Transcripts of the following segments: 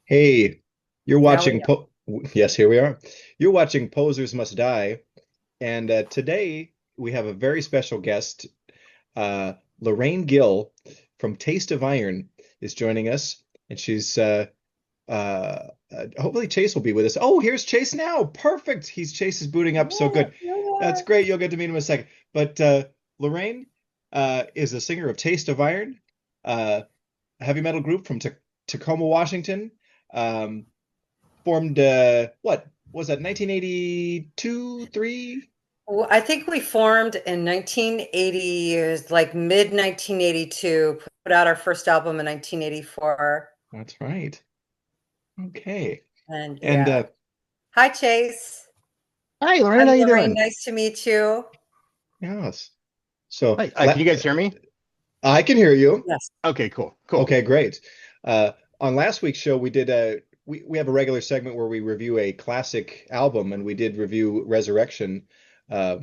Hey, you're Now we watching know. Yes, here we are. You're watching Posers Must Die, and today we have a very special guest. Uh, Lorraine Gill from Taste of Iron is joining us, and she's hopefully Chase will be with us. Oh, here's Chase now. Perfect. Chase is booting up so Yeah, good. That's yeah. great. You'll get to meet him in a second. But Lorraine is a singer of Taste of Iron, uh, a heavy metal group from Tacoma, Washington. Um, Formed what was that 1982, 3? Well, I think we formed in 1980, it was like mid 1982, put out our first album in 1984. That's right. Okay. And And yeah. Hi, Chase. Hi, Lorraine. I'm How you Lorraine. doing? Nice to meet you. yes. So Hi. Can you guys hear me? I can hear you. Yes. Okay, cool, cool. Okay, great. Uh on last week's show we did we have a regular segment where we review a classic album, and we did review Resurrection uh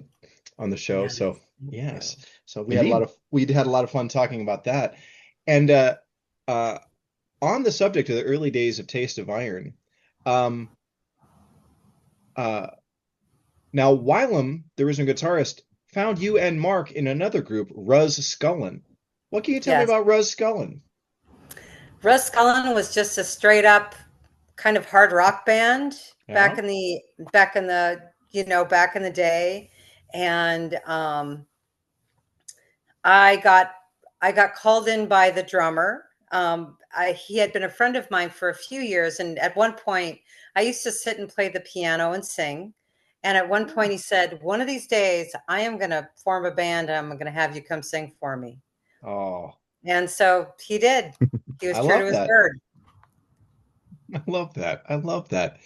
on the show. Yes. So Thank yes. you. So Indeed. we had a lot of fun talking about that. And uh on the subject of the early days of Taste of Iron, um uh now, Wylam, the original guitarist, found you and Mark in another group, Ruz Scullin. What can you tell me Yes. about Ruz Scullin? Russ Cullen was just a straight up kind of hard rock band Yeah. back in the, back in the day. And I got I got called in by the drummer. He had been a friend of mine for a few years, and at one point, I used to sit and play the piano and sing. And at one point, he said, "One of these days, I am going to form a band, and I'm going to have you come sing for me." Oh, And so he did. He was I true to love his that. word. I love that. I love that.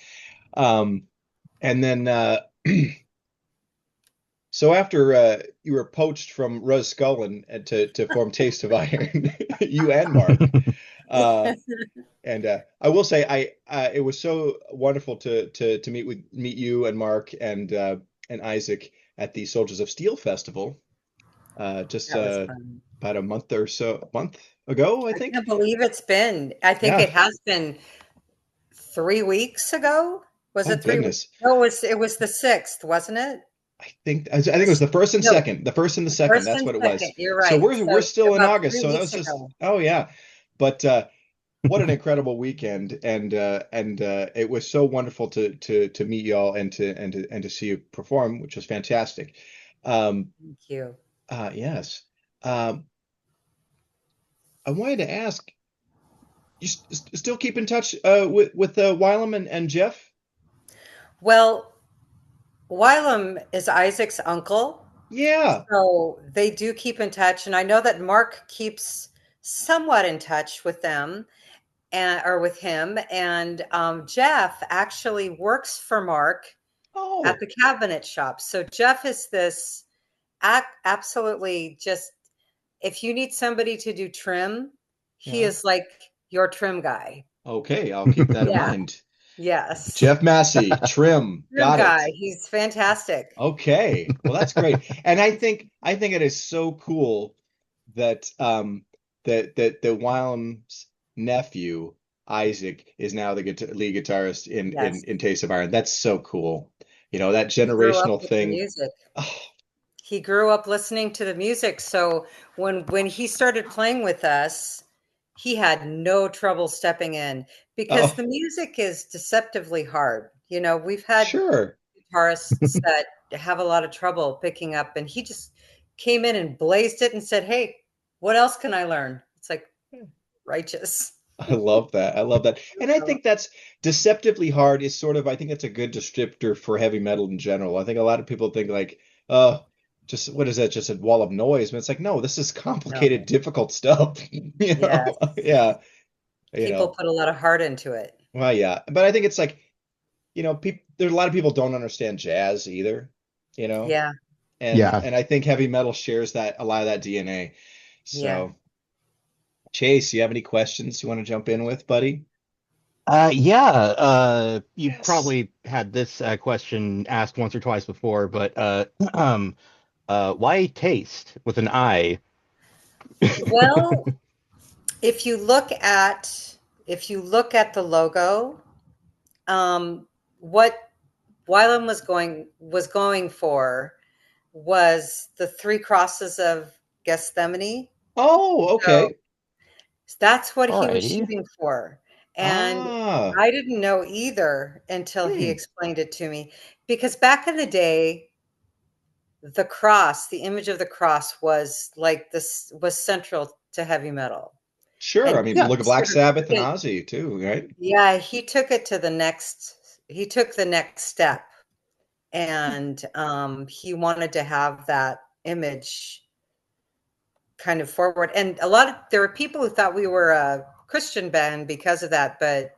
Um, and then so after you were poached from Ruz Scullin to form Taste of Iron, you and Mark. Uh, and I will say, it was so wonderful to meet you and Mark and Isaac at the Soldiers of Steel Festival, just That was fun. about a month ago, I I think. can't believe it's been. I think Yeah. it has been 3 weeks ago. Was Oh it 3 weeks? goodness. No, it was the 6th, wasn't it? I think it was the first and No, second. The first and the the second. first That's and what it was. second. You're So right. we're So still in about August. three So that was weeks just, ago. oh yeah. But what an incredible weekend, and it was so wonderful to meet y'all and to see you perform, which was fantastic. Um, Thank you. yes. Um, I wanted to ask, still keep in touch with Wylam and Jeff? Well, Wylam is Isaac's uncle, Yeah. so they do keep in touch, and I know that Mark keeps somewhat in touch with them and or with him. And Jeff actually works for Mark at Oh, the cabinet shop. So Jeff is this absolutely just if you need somebody to do trim, he yeah. is like your trim guy. Okay, I'll keep that in Yeah. mind. Yes. Jeff Massey, trim. Trim Got guy. it. He's fantastic. Okay. Well, that's great. And I think it is so cool that that Wylam's nephew Isaac is now the lead guitarist Yes. in Taste of Iron. That's so cool. That He grew up generational with the thing. music. Oh, He grew up listening to the music. So when he started playing with us, he had no trouble stepping in because oh, the music is deceptively hard. We've had sure. guitarists that have a lot of trouble picking up, and he just came in and blazed it and said, "Hey, what else can I learn?" It's like righteous. I love that. I love that. And I think that's deceptively hard is sort of, I think that's a good descriptor for heavy metal in general. I think a lot of people think like, just what is that? Just a wall of noise. But it's like, no, this is complicated, No. difficult stuff. Yes. Yeah. You People know, put a lot of heart into it. well, yeah. But I think it's like, there's a lot of people don't understand jazz either, you know, Yeah. and Yeah. and I think heavy metal shares that a lot of that DNA. Yeah. So, Chase, you have any questions you want to jump in with, buddy? Yeah. You Yes. probably had this question asked once or twice before, but why taste with an I? Well, if you look at if you look at the logo, what Wylam was going for was the three crosses of Gethsemane. Oh, So okay. that's what he was Alrighty. shooting for. And Ah, I didn't know either until he hmm, explained it to me. Because back in the day, the cross, the image of the cross was like this was central to heavy metal. sure. I And mean, Yeah. he look at Black sort of Sabbath took and it, Ozzy too, right? yeah, he took the next step. And he wanted to have that image kind of forward. And there were people who thought we were a Christian band because of that, but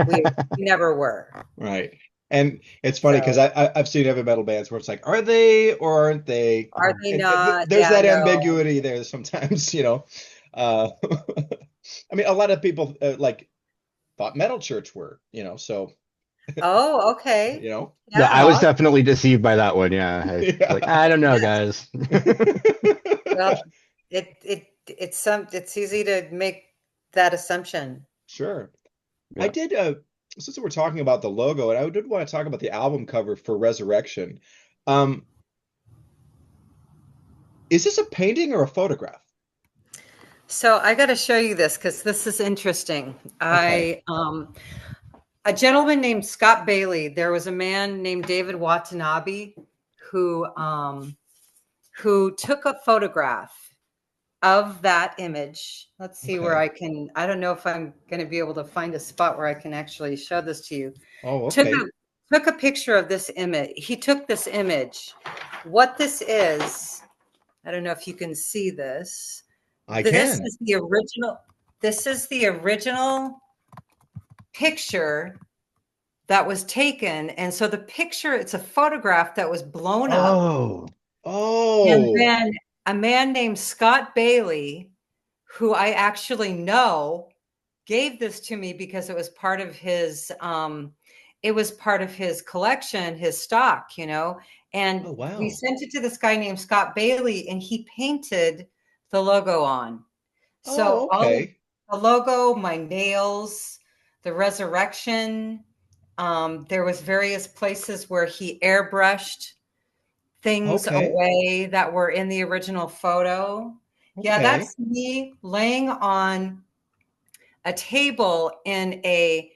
we never were. Right. And it's funny because So I've seen heavy metal bands where it's like, are they or aren't they? are they And not? there's Yeah, that no. ambiguity there sometimes, you know. Uh, I mean, a lot of people like thought Metal Church were, you know, so, Oh, okay. you know, Yeah, I Yeah. was not. definitely deceived by that one. Yeah. Like, Yeah. I don't know, Yes. guys. Well, it's easy to make that assumption. Sure. I Yeah. did since we're talking about the logo, and I did want to talk about the album cover for Resurrection. Um, is this a painting or a photograph? So I got to show you this because this is interesting. Okay. A gentleman named Scott Bailey. There was a man named David Watanabe who who took a photograph of that image. Let's see where Okay. I don't know if I'm going to be able to find a spot where I can actually show this to you. Oh, Took okay. a picture of this image. He took this image. What this is, I don't know if you can see this. I This can. is the original. This is the original picture that was taken. And so the picture, it's a photograph that was blown up. Oh, And Oh, then a man named Scott Bailey, who I actually know, gave this to me because it was part of his collection, his stock, you know. And oh we wow. sent it to this guy named Scott Bailey, and he painted the logo on. So Oh, all of okay. the logo, my nails, the resurrection. There was various places where he airbrushed things Okay. away that were in the original photo. Yeah, Okay. that's me laying on a table in a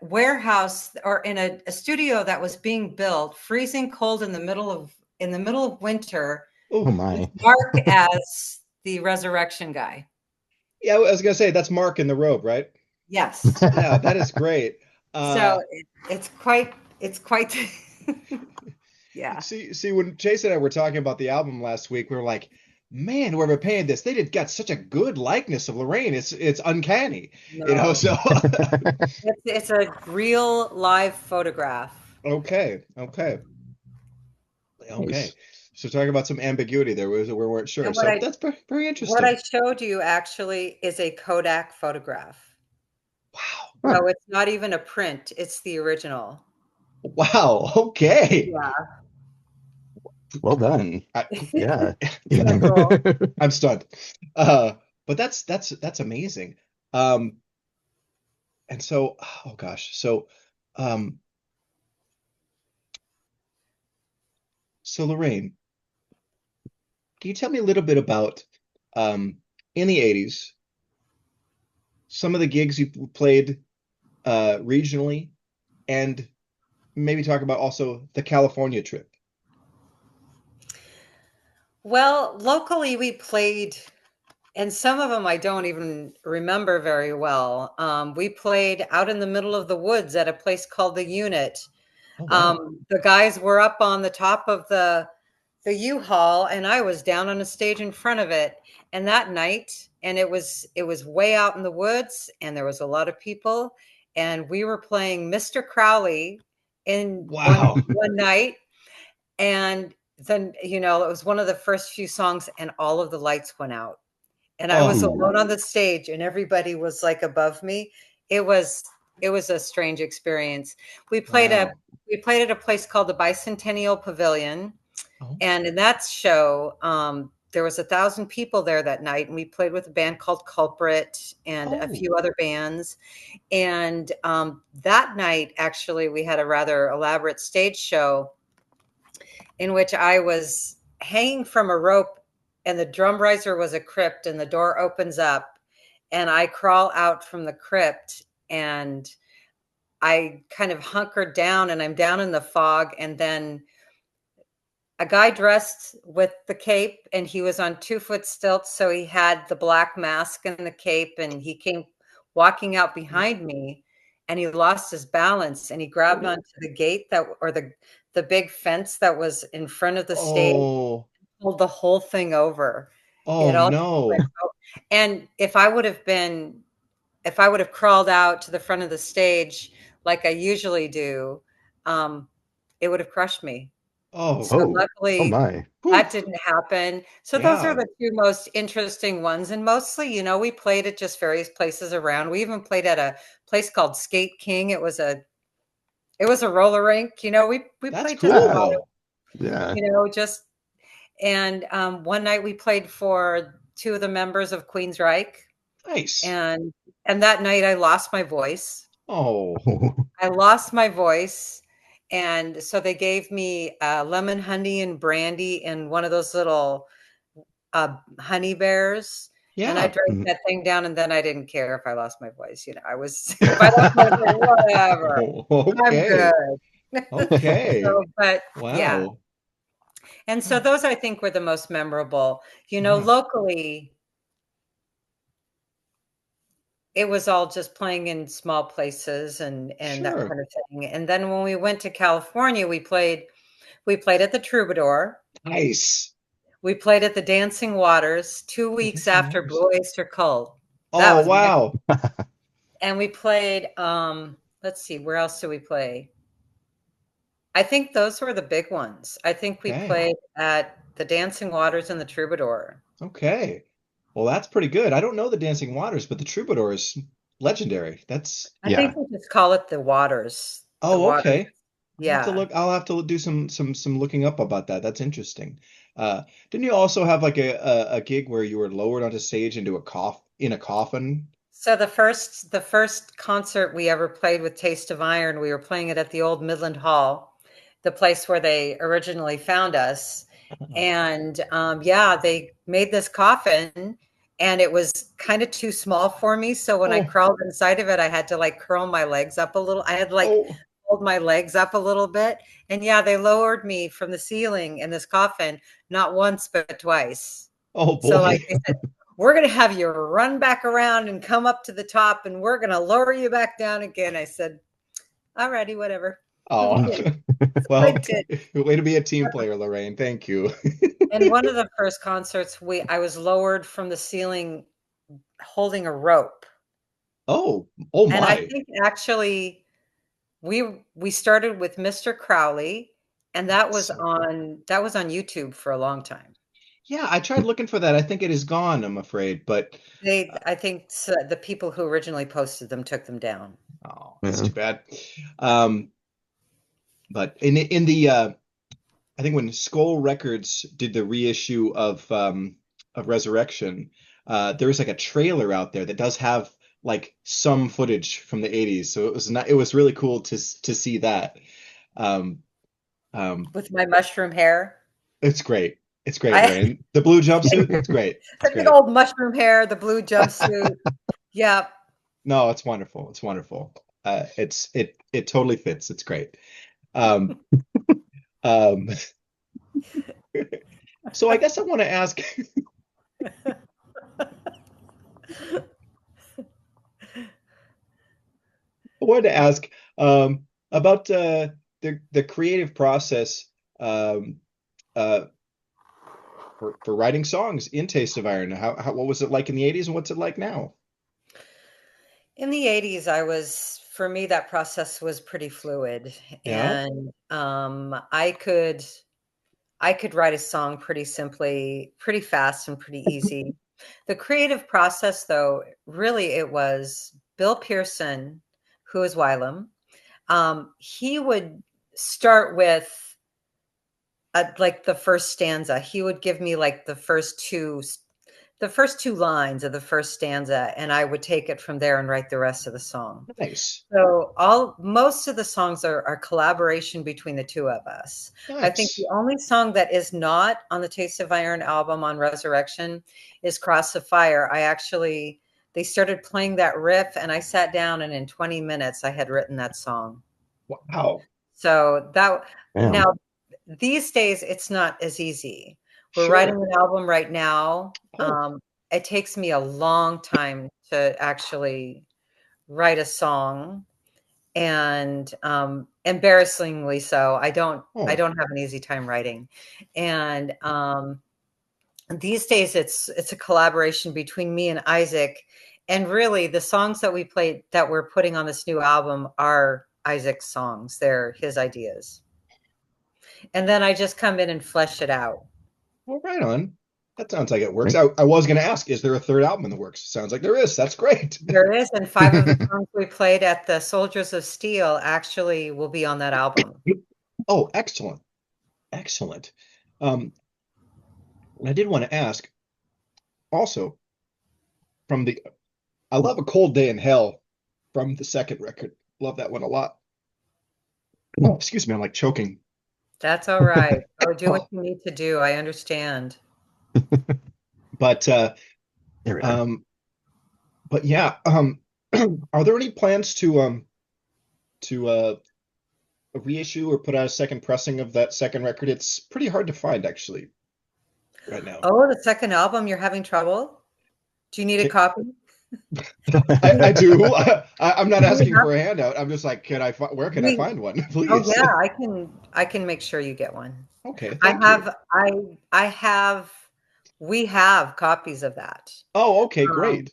warehouse or in a studio that was being built, freezing cold in the middle of winter, oh Oh, with my. Mark as the resurrection guy. yeah, I was gonna say that's Mark in the robe, right? Yes. Yeah, that is great. So Uh, it's quite yeah. see, when Chase and I were talking about the album last week, we were like, man, whoever painted this, they did got such a good likeness of Lorraine. It's uncanny, you know. No. So, It's a real live photograph. okay, okay, okay. Nice. So talking about some ambiguity there, we weren't sure. And So that's very what I interesting. showed you actually is a Kodak photograph. Wow. Huh. So it's not even a print, it's the original. Wow. Okay. Yeah. Well done. I, Yeah. Isn't that cool? I'm stunned. Uh, but that's amazing. Um, and so, oh gosh, um, so Lorraine, can you tell me a little bit about um in the 80s, some of the gigs you played regionally, and maybe talk about also the California trip? Well, locally we played, and some of them I don't even remember very well. We played out in the middle of the woods at a place called the Unit. Oh wow. The guys were up on the top of the U-Haul, and I was down on a stage in front of it. And that night, and it was way out in the woods, and there was a lot of people, and we were playing Mr. Crowley in Wow. one night, and then it was one of the first few songs, and all of the lights went out, and I was Oh, Ooh. alone on the stage, and everybody was like above me. It was it was a strange experience. We played a wow. we played at a place called the Bicentennial Pavilion, Oh, and in that show, there was 1,000 people there that night, and we played with a band called Culprit and a Oh, few other bands. And that night, actually, we had a rather elaborate stage show in which I was hanging from a rope, and the drum riser was a crypt, and the door opens up, and I crawl out from the crypt, and I kind of hunkered down, and I'm down in the fog, and then a guy dressed with the cape, and he was on 2-foot stilts, so he had the black mask and the cape, and he came walking out behind me, and he lost his balance, and he grabbed oh, onto the gate that, or the big fence that was in front of the stage, oh, pulled the whole thing over. It oh all just went, no. and if I would have crawled out to the front of the stage like I usually do, it would have crushed me. Oh, So Oh, oh luckily my. whew. that didn't happen. So those are Yeah. the two most interesting ones. And mostly, we played at just various places around. We even played at a place called Skate King. It was a roller rink. We That's played just cool about, though. Yeah. just, and one night we played for two of the members of Queensryche. Nice. And that night I lost my voice. Oh, I lost my voice. And so they gave me lemon honey and brandy and one of those little honey bears. And I yeah. drank Mhm. that thing down, and then I didn't care if I lost my voice. I was, if I lost my voice, whatever, Oh, I'm okay. good. Okay. So, but yeah. Wow. And so those I think were the most memorable. Yeah. Locally, it was all just playing in small places and that Sure. kind of thing. And then when we went to California, we played at the Troubadour. Nice. We played at the Dancing Waters 2 weeks Dancing after Waters. Blue Oyster Cult. That Oh, was magic. wow. And we played, let's see, where else did we play? I think those were the big ones. I think we Okay. played at the Dancing Waters and the Troubadour. Okay. Well, that's pretty good. I don't know the Dancing Waters, but the Troubadour is legendary. That's I think Yeah. we just call it the Waters. The Oh, Waters. okay. Yeah. I'll have to do some looking up about that. That's interesting. Didn't you also have like a gig where you were lowered onto stage into a coffin? So the first concert we ever played with Taste of Iron, we were playing it at the old Midland Hall, the place where they originally found us. Ah. And yeah, they made this coffin, and it was kind of too small for me. So when I Oh, crawled inside of it, I had to like curl my legs up a little. I had to like oh, hold my legs up a little bit. And yeah, they lowered me from the ceiling in this coffin, not once, but twice. oh So like boy. they said, we're going to have you run back around and come up to the top, and we're going to lower you back down again. I said, alrighty, whatever. Oh, Okay. So I well, did. way to be a team player, Lorraine. Thank you. And one of the first concerts, I was lowered from the ceiling holding a rope. Oh, oh And I my. think actually we started with Mr. Crowley, and that That's was so cool. on YouTube for a long time. Yeah, I tried looking for that. I think it is gone, I'm afraid, but I think the people who originally posted them took them down. oh, that's Yeah. too bad. Um, but in the I think when Skull Records did the reissue of Resurrection, there was like a trailer out there that does have like some footage from the 80s. So it was really cool to see that. Um, um, With my mushroom hair. it's great. It's great, I Lorraine. The blue jumpsuit, it's great. It's the big great. old mushroom hair, the blue jumpsuit. Yeah. No, it's wonderful. It's wonderful. It totally fits. It's great. Um, um, so I guess I want to ask I wanted to ask about the creative process um, uh, for writing songs in Taste of Iron. What was it like in the 80s and what's it like now? In the 80s, for me, that process was pretty fluid. Yeah. And I could write a song pretty simply, pretty fast, and pretty easy. The creative process, though, really it was Bill Pearson, who is Wylam. He would start with like the first stanza. He would give me like the first two lines of the first stanza, and I would take it from there and write the rest of the song. Nice. So most of the songs are collaboration between the two of us. I think Nice. the only song that is not on the Taste of Iron album on Resurrection is Cross of Fire. They started playing that riff and I sat down and in 20 minutes I had written that song. Wow. So Damn. now these days it's not as easy. We're Sure. writing an album right now. Oh. It takes me a long time to actually write a song, and embarrassingly so. I don't Oh. have an easy time writing, and these days it's a collaboration between me and Isaac, and really the songs that we played that we're putting on this new album are Isaac's songs. They're his ideas, and then I just come in and flesh it out. Well, right on. That sounds like it works. I was going to ask, is there a third album in the works? Sounds like there is. That's great. There is, and 5 of the songs we played at the Soldiers of Steel actually will be on that album. Oh, excellent. Excellent. I did want to ask also I love A Cold Day in Hell from the second record. Love that one a lot. Oh, excuse me, I'm like choking. That's all right. Oh, do what you need to do. I understand. But There we are. but yeah, are there any plans to reissue or put out a second pressing of that second record? It's pretty hard to find actually right now. Oh, the second album, you're having trouble? Do you need a copy? I do. I'm not asking for a handout. I'm just like, where can I find one, please? Oh yeah, I can make sure you get one. Okay, I thank have you. we have copies of that. Oh, okay, great.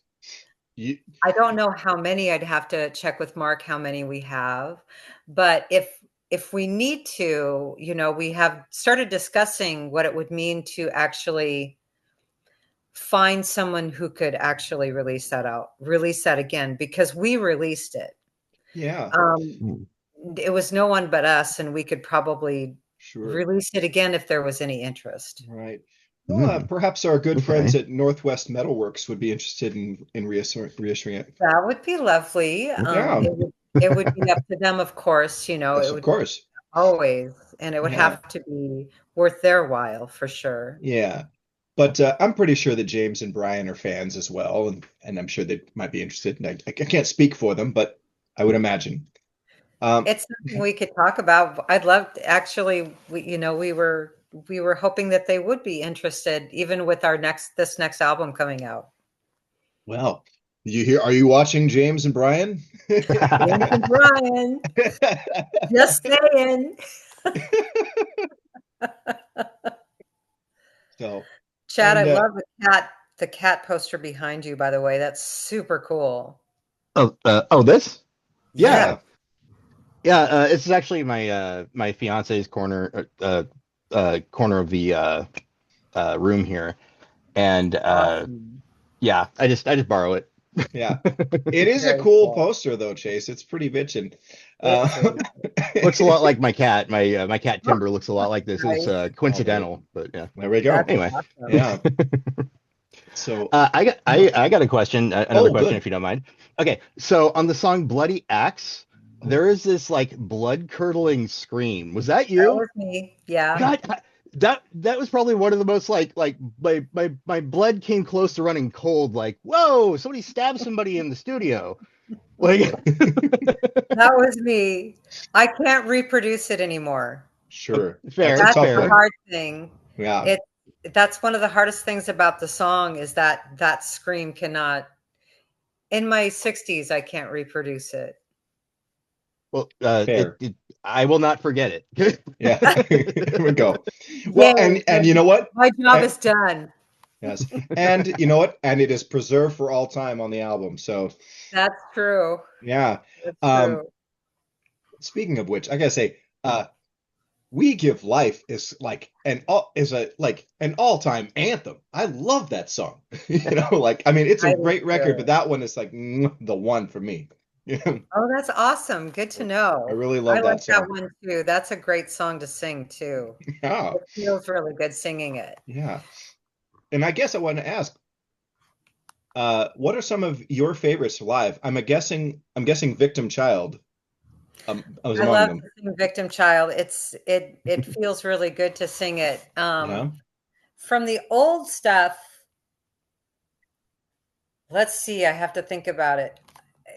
I don't know how many. I'd have to check with Mark how many we have. But if we need to, we have started discussing what it would mean to actually find someone who could actually release that again, because we released it. Yeah. It was no one but us, and we could probably Sure. release it again if there was any interest. Right. Well, perhaps our good friends at Northwest Metalworks would be interested in reissuing it. That would be lovely. Yeah. It would be up to them, of course. Yes, It of would course. always, and it would have to be worth their while for sure. Yeah. But I'm pretty sure that James and Brian are fans as well, and I'm sure they might be interested. And I can't speak for them, but I would imagine. It's something we could talk about. I'd love to actually. We were hoping that they would be interested, even with this next album coming out. Well, are you watching James and Brian? James and Brian, just saying. So, Chad, I love the cat poster behind you, by the way. That's super cool. This? Yeah. Yeah, it's actually my fiance's corner corner of the room here, and Awesome. yeah, I just borrow it. Yeah, it is a cool poster though, Chase. It's pretty bitchin'. Looks a lot like my cat. My cat Timber looks a lot like this. It's coincidental, but yeah. There we go. That's anyway, awesome. Yeah. So I got a question, another question, good. if you don't mind. Okay, so on the song "Bloody Axe," there is this like blood-curdling scream. Was that you? That was me. Yeah. God, that was probably one of the most like my blood came close to running cold. Like, whoa, somebody stabbed somebody in the studio. Like That was me. I can't reproduce it anymore. Sure. Fair. That's fair. the hard thing. Yeah. That's one of the hardest things about the song is that scream cannot. In my 60s, I can't reproduce it. Well, I will not forget it. Yeah. There we go. Well, and you know what? My job is done. Yes. And you know what? And it is preserved for all time on the album. So that's true. Yeah. That's true. Speaking of which, I gotta say, "We Give Life" is like an all-time anthem. I love that song. It's a great record, but that one is like the one for me. Oh, that's awesome. Good to I know. really I love like that that song. one too. That's a great song to sing too. Yeah, It feels really good singing it. yeah. And I guess I want to ask, what are some of your favorites live? I'm guessing Victim Child I was I among love them. to sing Victim Child. It feels really good to sing it. Yeah. From the old stuff, let's see, I have to think about it.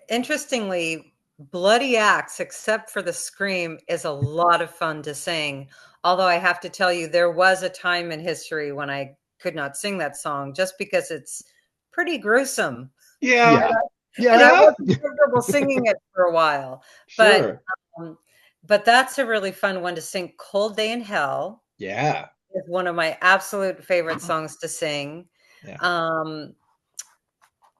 Interestingly, Bloody Axe, except for the scream, is a lot of fun to sing. Although I have to tell you, there was a time in history when I could not sing that song just because it's pretty gruesome. Yeah. Yeah. And Yeah. I Yeah. wasn't comfortable singing it for a while. But Sure. um, but that's a really fun one to sing. Cold Day in Hell Yeah. is one of my absolute favorite songs to sing. Yeah. Um,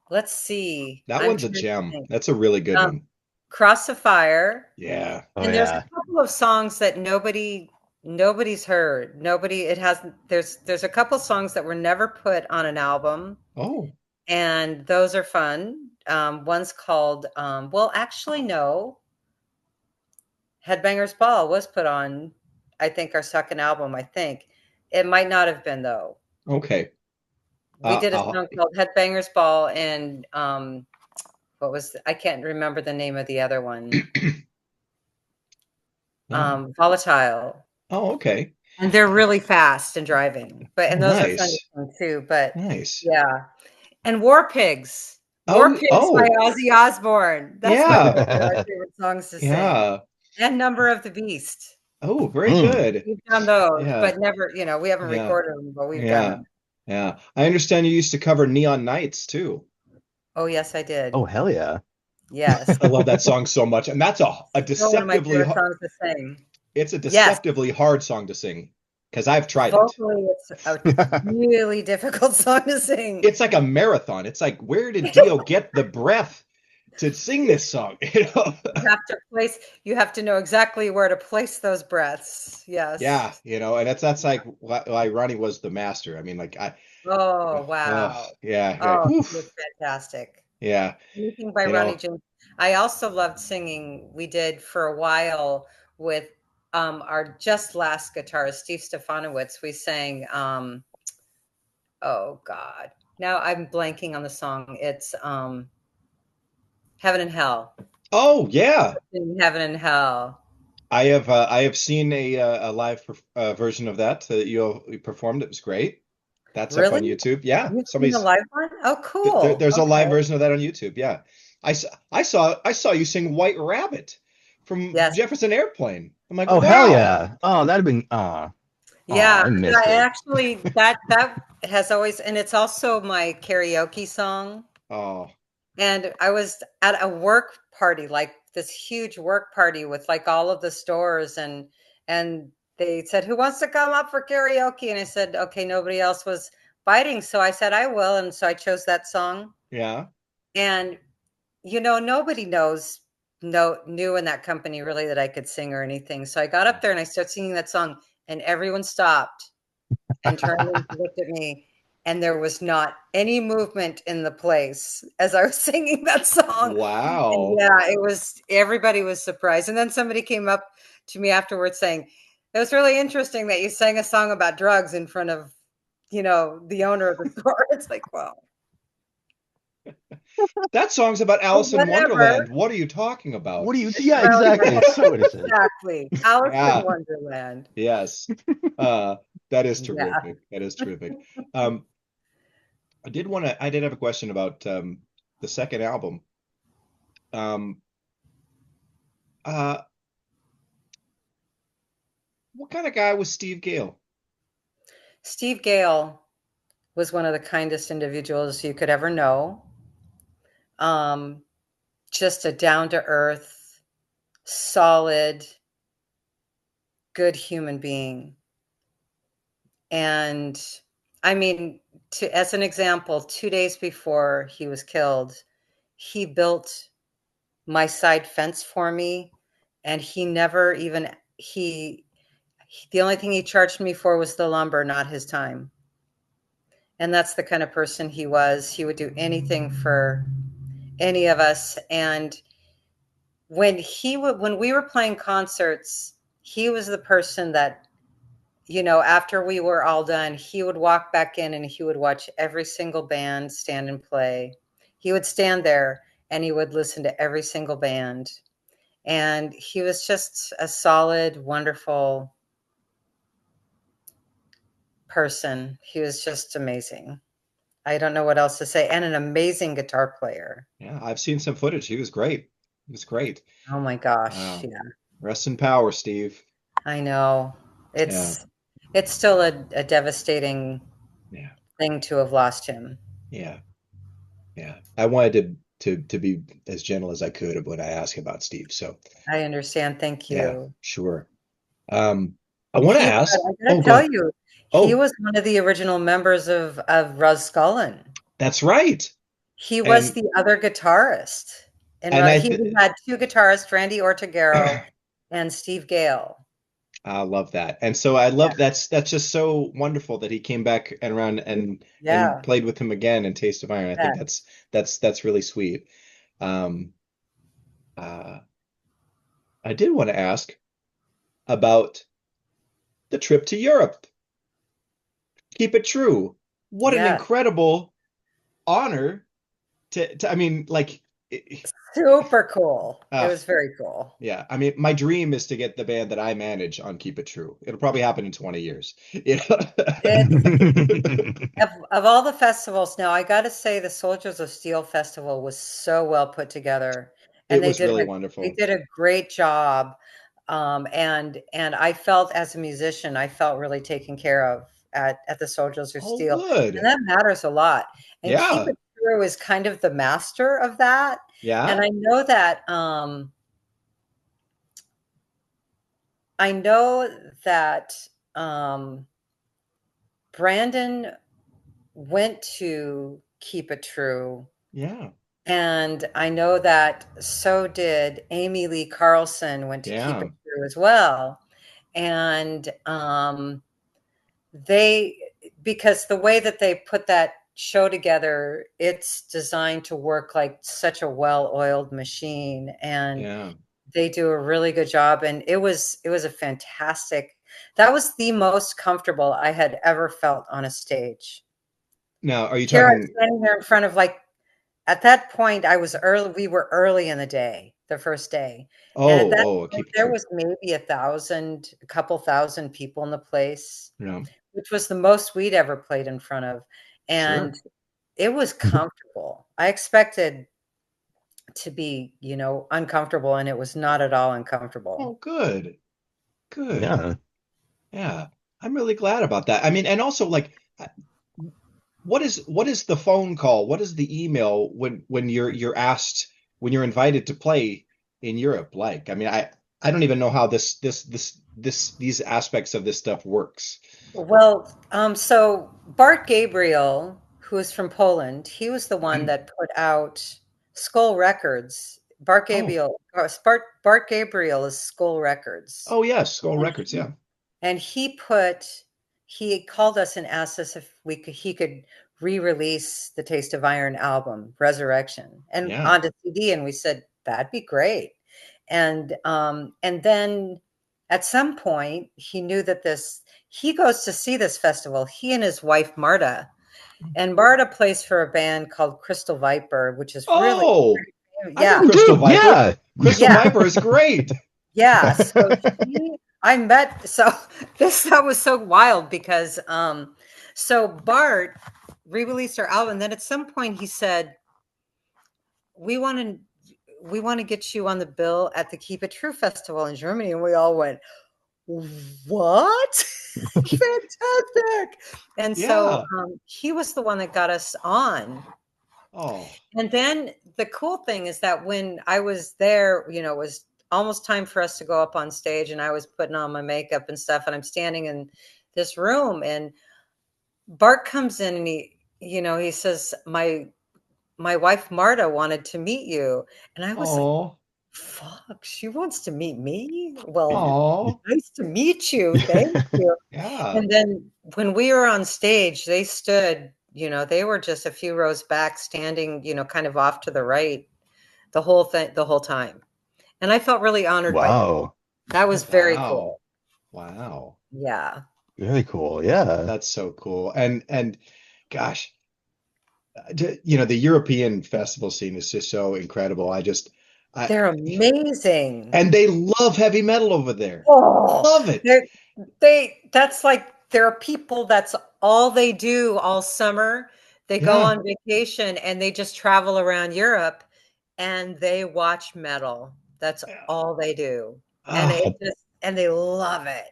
let's see. That I'm one's a trying to gem. think. That's a really good Um, one. Cross the Fire. Yeah. Oh And there's a yeah. couple of songs that nobody's heard. Nobody it hasn't there's a couple songs that were never put on an album, Oh. and those are fun. One's called well, actually no. Headbangers Ball was put on, I think, our second album, I think. It might not have been though. Okay. We did a I'll, song called Headbangers Ball and what was I can't remember the name of the other one. no. Volatile. Oh, okay. And they're really fast and driving, Oh, and those are fun to nice. sing too, but Nice. yeah. And War Pigs. War Oh, Pigs by oh, Ozzy Osbourne. That's my yeah. one of my favorite songs to sing. Yeah. And Number of the Beast. Oh, very Mm. good. We've done those, Yeah. but never, we haven't Yeah. recorded them, but we've done Yeah. them. Yeah. I understand you used to cover Neon Nights too. Oh, yes, I did. Oh hell yeah. Yes. I love that song so much. And that's a Still one of my deceptively favorite songs to sing. it's a Yes. deceptively hard song to sing because I've tried it. Vocally, it's a really difficult song to sing. It's like a marathon. It's like, where did Dio get the breath to sing this song? You have to know exactly where to place those breaths. Yeah, Yes. and that's like why Ronnie was the master. I mean, like Oh, wow. yeah, you're like, Oh, whew, he was fantastic. yeah, Anything by you Ronnie know, James. I also loved singing. We did for a while with our just last guitarist, Steve Stefanowitz. We sang, oh God. Now I'm blanking on the song. It's Heaven and Hell. oh yeah, Heaven and Hell. I have seen a live version of that that you performed. It was great. That's up Really? on YouTube. Yeah, You've seen a somebody's live one? Oh, cool. there's a live Okay. version of that on YouTube. Yeah, I saw you sing White Rabbit from Yes. Jefferson Airplane. I'm like, Oh hell wow. yeah. Oh, that'd have been Yeah, I missed I it. actually that has always, and it's also my karaoke song. Oh, And I was at a work party, like this huge work party with like all of the stores, and they said, "Who wants to come up for karaoke?" And I said, "Okay, nobody else was biting." So I said, "I will." And so I chose that song. yeah. And nobody knew in that company really that I could sing or anything. So I got up there and I started singing that song, and everyone stopped and turned and looked at me, and there was not any movement in the place as I was singing that song. And Wow. yeah, everybody was surprised. And then somebody came up to me afterwards saying, "It was really interesting that you sang a song about drugs in front of, the owner of the store." It's like, well, That song's about Alice in whatever. Wonderland. What are you talking about? What do you It's yeah, about exactly. It's so innocent. exactly Alice in Yeah, Wonderland. yes. Uh, that is Yeah. terrific. That is terrific. Um, I did have a question about the second album. Um, uh, what kind of guy was Steve Gale? Steve Gale was one of the kindest individuals you could ever know. Um, just a down to earth, solid, good human being. And I mean, as an example, 2 days before he was killed, he built my side fence for me. And he never even, the only thing he charged me for was the lumber, not his time. And that's the kind of person he was. He would do anything for any of us. And when we were playing concerts, he was the person that, after we were all done, he would walk back in and he would watch every single band stand and play. He would stand there and he would listen to every single band. And he was just a solid, wonderful person. He was just amazing. I don't know what else to say. And an amazing guitar player. Yeah, I've seen some footage. He was great. He was great. Oh my gosh. Wow. Yeah, Rest in power, Steve. I know. Yeah. It's still a devastating Yeah. thing to have lost him. Yeah. Yeah. I wanted to be as gentle as I could when I asked about Steve. So I understand. Thank yeah, you. sure. I want to But ask. I Oh, gotta go tell ahead. you, he Oh, was one of the original members of Russ Scullin. that's right. He was And the other guitarist. And and I he th had two guitarists, Randy Ortogero and Steve Gale. I love that. And so I Yeah. love that's just so wonderful that he came back and around and Yeah. played with him again in Taste of Iron. I think Yeah. that's really sweet. Um, uh, I did want to ask about the trip to Europe. Keep it true. What an Yeah. incredible honor to I mean, like, Super cool. It uh, was very cool. yeah. I mean, my dream is to get the band that I manage on Keep It True. It'll probably happen in 20 years. You know? It's of all the festivals now, I got to say the Soldiers of Steel Festival was so well put together, and It was really they wonderful. did a great job. And I felt as a musician, I felt really taken care of at the Soldiers of Oh, Steel, and good. that matters a lot. And Keep Yeah. It True is kind of the master of that. And Yeah. I know that um, Brandon went to Keep It True. Yeah. And I know that so did Amy Lee Carlson went to Keep Yeah. It True as well. And they, because the way that they put that show together, it's designed to work like such a well-oiled machine. And Yeah. they do a really good job. And it was a fantastic, that was the most comfortable I had ever felt on a stage. Now, are you Here I'm talking? standing there in front of like, at that point, I was early. We were early in the day, the first day. And at that Oh, point, Keep It there True. was maybe a couple thousand people in the place, Yeah. which was the most we'd ever played in front of. And Sure. it was comfortable. I expected to be, uncomfortable, and it was not at all uncomfortable. Oh, good. Good. Yeah. Yeah. I'm really glad about that. I mean, and also like what is the phone call? What is the email when you're asked when you're invited to play in Europe like? I mean, I don't even know how these aspects of this stuff works. Well, so Bart Gabriel, who is from Poland, he was the one And that put out Skull Records. oh, Bart Gabriel is Skull Records, oh yes, Skull and Records, he yeah. and he called us and asked us if he could re-release the Taste of Iron album, Resurrection, and Yeah. onto CD, and we said that'd be great. And then at some point he knew that he goes to see this festival, he and his wife Marta, and Marta plays for a band called Crystal Viper, which is really, Oh, I know yeah, Oh, Crystal dude, Viper. yeah. Crystal yeah, Viper is great. yeah. I met, so that was so wild because so Bart re-released our album, and then at some point he said, we want to get you on the bill at the Keep It True Festival in Germany. And we all went, what? Fantastic. And so Yeah. he was the one that got us on. Oh, And then the cool thing is that when I was there, it was almost time for us to go up on stage, and I was putting on my makeup and stuff, and I'm standing in this room, and Bart comes in and he says, my wife Marta wanted to meet you. And I was like, oh, fuck, she wants to meet me? Well, oh, nice to meet you. Thank you. yeah. And then when we were on stage, they stood, they were just a few rows back, standing, kind of off to the right, the whole time. And I felt really honored by that. Wow. That was very cool. Wow. Yeah. Very cool. Yeah. That's so cool. And gosh, you know, the European festival scene is just so incredible. They're amazing. And they love heavy metal over there. Oh, Love it. That's like, there are people that's all they do all summer. They go Yeah. on vacation and they just travel around Europe and they watch metal. That's all they do. And Oh, and they love it.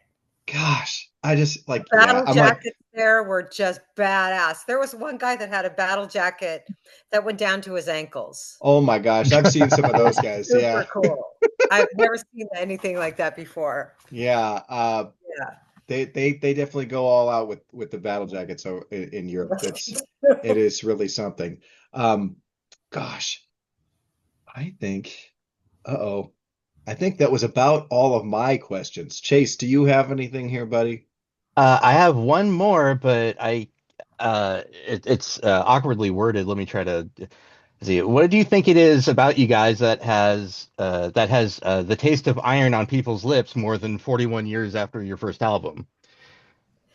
gosh. I just like, yeah, Battle I'm like, jackets there were just badass. There was one guy that had a battle jacket that went down to his ankles. oh my gosh, I've seen some of those guys. Yeah. Super cool. I've never seen anything like that before. Yeah. Yeah. They definitely go all out with the battle jackets in Europe. It is really something. Um, gosh, I think, uh-oh. I think that was about all of my questions. Chase, do you have anything here, buddy? I have one more, but it's awkwardly worded. Let me try to see. What do you think it is about you guys that has the taste of iron on people's lips more than 41 years after your first album?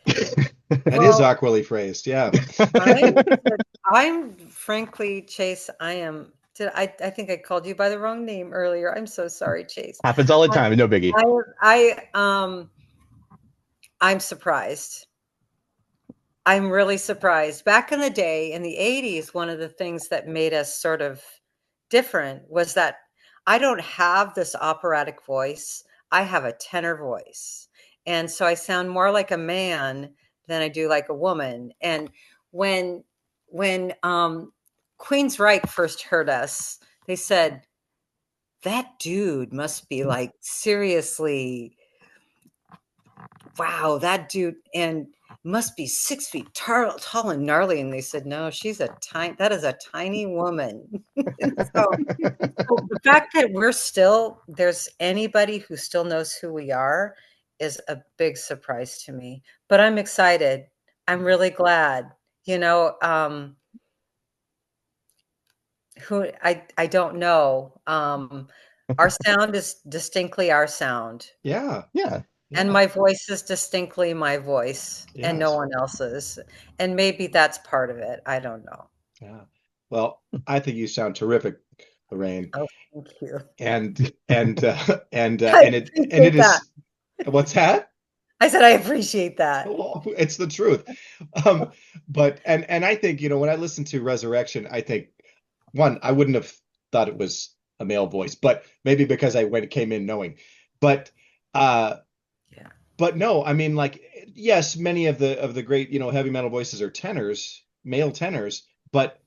That is awkwardly phrased. Yeah. I'm frankly, Chase, I think I called you by the wrong name earlier. I'm so sorry, Chase. Happens all the time. No biggie. I'm surprised. I'm really surprised. Back in the day, in the 80s, one of the things that made us sort of different was that I don't have this operatic voice. I have a tenor voice. And so I sound more like a man than I do like a woman. And when Queensryche first heard us, they said, that dude must be like seriously, wow, that dude, and must be 6 feet tall and gnarly. And they said, no, that is a tiny woman. So the fact that there's anybody who still knows who we are is a big surprise to me, but I'm excited. I'm really glad, I don't know. Our sound is distinctly our sound. Yeah. Yeah. And my voice is distinctly my voice and no one else's. And maybe that's part of it. I don't know. Yeah. Well, I think you sound terrific, Lorraine. Oh, thank you. And it is what's that? I said I appreciate that. Well, it's the truth. But I think, when I listen to Resurrection, I think one, I wouldn't have thought it was a male voice, but maybe because came in knowing. But yeah. But no, I mean, like, yes, many of the great, heavy metal voices are tenors, male tenors, but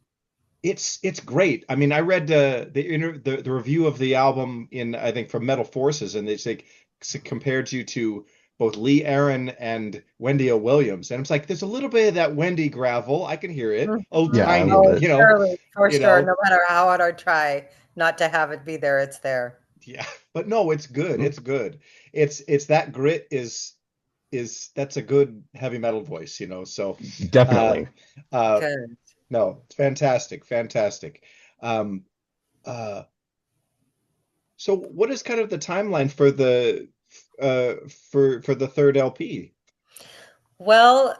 it's great. I mean, I read the review of the album I think from Metal Forces, and they say compared you to both Lee Aaron and Wendy O. Williams, and it's like there's a little bit of that Wendy gravel. I can hear it, tiny, surely, for sure. No matter how hard I try not to have it be there, it's there. Yeah, but no, it's good. It's good. It's that grit that's a good heavy metal voice, So definitely. Good. No, it's fantastic. So what is kind of the timeline for the for the third LP? Well,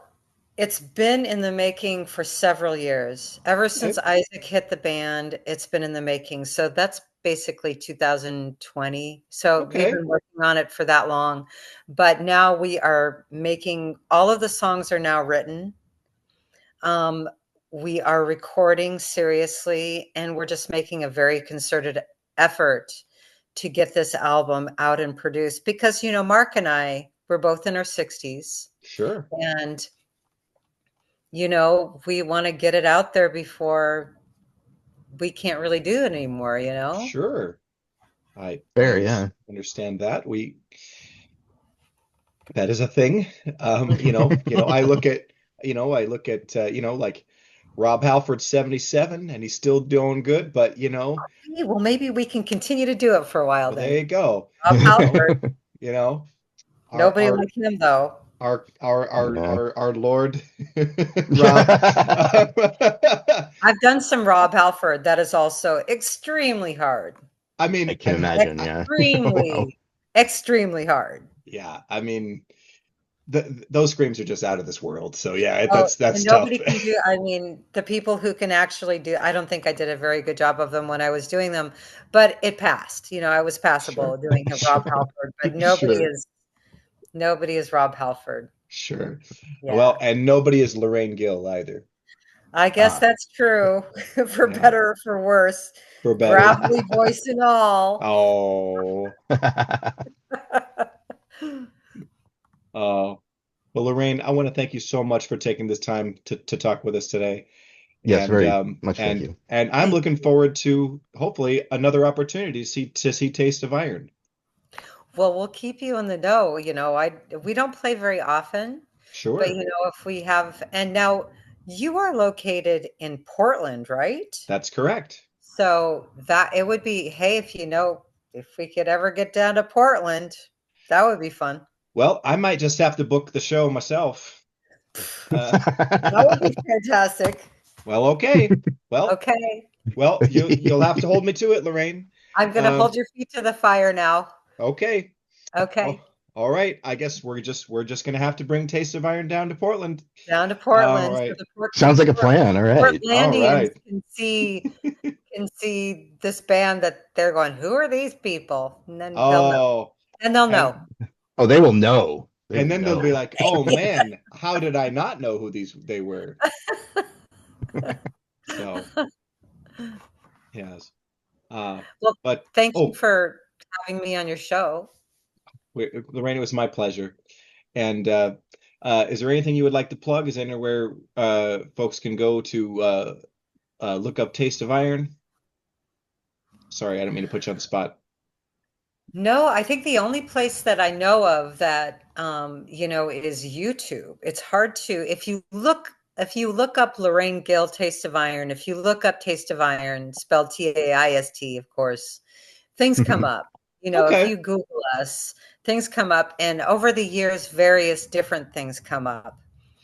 it's been in the making for several years. Ever since Isaac hit the band, it's been in the making. So that's basically 2020. So we've been working on it for that long. But now we are making, all of the songs are now written. We are recording seriously, and we're just making a very concerted effort to get this album out and produced. Because, Mark and I, we're both in our 60s. Sure. And we want to get it out there before we can't really do it anymore, Sure. I understand that. That is a thing. I look at, like Rob Halford's 77 and he's still doing good, but well, maybe we can continue to do it for a while then. There you go. Rob Halford. Nobody like him though. Our Lord Rob. I've done some Rob Halford. That is also extremely hard. I I mean, can and imagine. Yeah. Wow. Extremely hard. yeah, I mean, those screams are just out of this world. So yeah, Oh, that's and tough. nobody can do, I mean, the people who can actually do, I don't think I did a very good job of them when I was doing them, but it passed. I was passable Sure, doing Rob sure, Halford, but sure, nobody is Rob Halford. sure. Well, Yeah. and nobody is Lorraine Gill either. I guess Ah. that's true, for Yeah, better or for worse. for better. Gravelly voice and all. Oh, well, Lorraine, I want to thank you so much for taking this time to talk with us today. Yes, And very much. Thank you. I'm Thank looking you. forward to hopefully another opportunity to see Taste of Iron. Well, we'll keep you in the know. We don't play very often, but Sure, if we have, and now you are located in Portland, right? that's correct. So that it would be, hey, if we could ever get down to Portland, that would be fun. Well, I might just have to book the show myself. Uh, That would be fantastic. well, okay. Well, Okay. you'll have to hold me to it, Lorraine. I'm gonna Um, hold your feet to the fire now. okay. Oh, Okay. all right. I guess we're just gonna have to bring Taste of Iron down to Portland. Down to All Portland so right. the Sounds like a plan. All right. All Portlandians right. can see this band that they're going, who are these people? And then they'll know. Oh, And they'll know. and Oh, they will know. They and will then they'll be know. like, "Oh man, how did I not know who they were?" So, yes. Uh, Well, but thank you oh, for having me on your show. Lorraine, it was my pleasure. And is there anything you would like to plug? Is there anywhere folks can go to look up Taste of Iron? Sorry, I don't mean to put you on the spot. No, I think the only place that I know of that is YouTube. It's hard to if you look up Lorraine Gill Taste of Iron, if you look up Taste of Iron, spelled TAIST, of course, things come up. If Okay, you Google us, things come up, and over the years, various different things come up.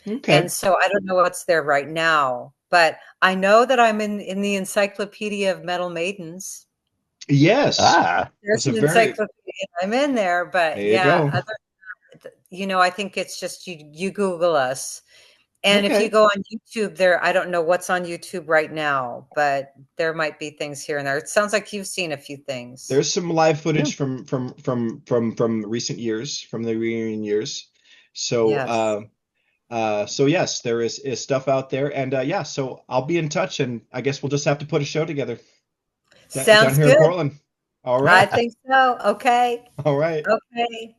And okay. so I don't know what's there right now, but I know that I'm in the Encyclopedia of Metal Maidens. Yes, Ah. that's There's a an very. encyclopedia. I'm in there, but There you yeah, go. I think it's just you Google us. And if you Okay. go on YouTube there, I don't know what's on YouTube right now, but there might be things here and there. It sounds like you've seen a few things. There's some live Yeah. footage from recent years, from the reunion years. So Yes. so yes, there is stuff out there, and yeah. So I'll be in touch, and I guess we'll just have to put a show together down Sounds here in good. Portland. All I right. think so. Okay. All right. Okay.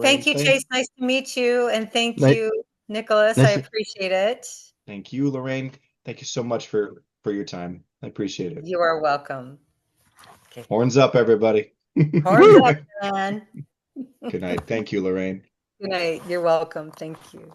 Thank Lorraine, you, Chase. Nice to meet you. And thank Nice, you, Nicholas. I nice. appreciate it. thank you, Lorraine. Thank you so much for your time. I appreciate it. You are welcome. Okay. Horns up, everybody. Horns Woo! up, man. Good night. Thank you, Lorraine. Good night. You're welcome. Thank you.